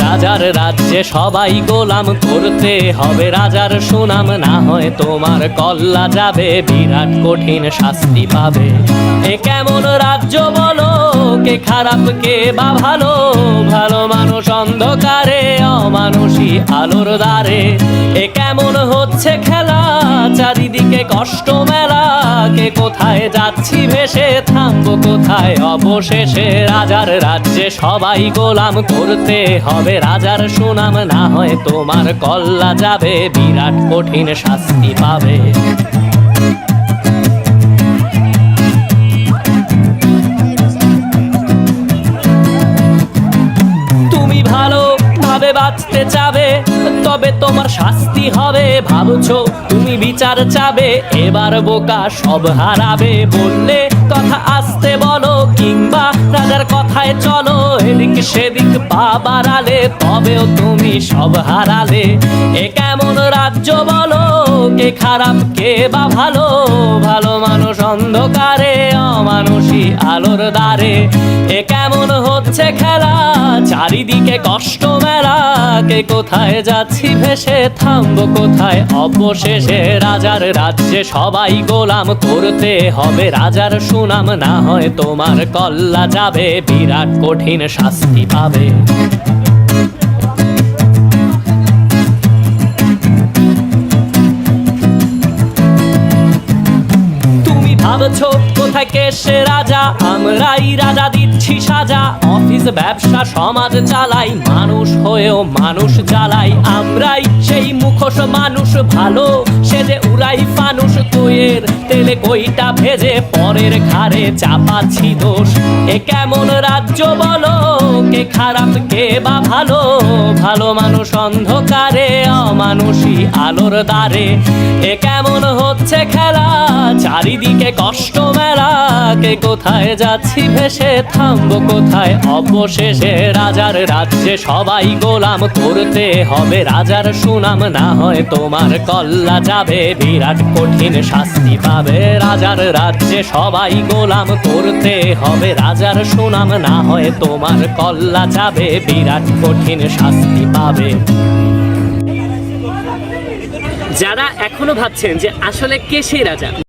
রাজার রাজ্যে সবাই গোলাম, করতে হবে রাজার সুনাম, না হয় তোমার কল্লা যাবে, বিরাট কঠিন শাস্তি পাবে। এ কেমন রাজ্য বলো, কে খারাপ কে বা ভালো, ভালো মানুষ অন্ধকারে, অমানুষী আলোর দ্বারে। এ কেমন হচ্ছে খেলা, চারিদিকে কষ্ট মেলা, কে কোথায় যাচ্ছি ভেসে, থামবো কোথায় অবশেষে। রাজার রাজ্যে সবাই গোলাম, করতে হবে রাজার সুনাম, না হয় তোমার কল্লা যাবে, বিরাট কঠিন শাস্তি পাবে। তুমি ভালো ভাবে বাঁচতে চাবে, তবে তোমার শাস্তি হবে। ভাবছো তুমি বিচার চাবে, এবার বোকা সব হারাবে। বললে কথা আসতে বলো, কিংবা রাজার কথায় চলো, এদিক সেদিক পা বাড়ালে, তবেও তুমি সব হারালে। এ কেমন রাজ্য বলো, কে খারাপ কে বা ভালো, ভালো মানুষ অন্ধকারে, অমানুষী আলোর দ্বারে। এ কেমন হচ্ছে খেলা, চারিদিকে কষ্ট মেলা, কে কোথায় যাচ্ছি ভেসে, থামবো কোথায় অবশেষে। রাজার রাজ্যে সবাই গোলাম, করতে হবে রাজার সুনাম, না হয় তোমার কল্লা যাবে, বিরাট কঠিন শাস্তি পাবে। ভাবছো কোথায় কে সে রাজা, আমরাই রাজা দিচ্ছি সাজা। অফিস ব্যবসা সমাজ চালাই, মানুষ হয়েও মানুষ জ্বালাই। আমরাই সেই মুখোশ মানুষ ভালো, সে যে উড়াই ফানুষ। কইয়ের তেলে কইটা ভেজে, পরের ঘাড়ে চাপাচ্ছি দোষ। এ কেমন রাজ্য বলো, কে খারাপ কে বা ভালো, ভালো মানুষ অন্ধকারে, অমানুষী আলোর দ্বারে। এ কেমন হচ্ছে খেলা, চারিদিকে কষ্ট মেলা, কে কোথায় যাচ্ছি ভেসে, থামবো কোথায় অবশেষে। রাজার রাজ্যে সবাই গোলাম, করতে হবে রাজার সুনাম, না হয় তোমার কল্লা যাবে, বিরাট কঠিন শাস্তি পাবে। রাজার রাজ্যে সবাই গোলাম, করতে হবে রাজার সুনাম, না হয় তোমার কল্লা যাবে, বিরাট কঠিন শাস্তি পাবে। যারা এখনো ভাবছেন যে আসলে কে সেই রাজা,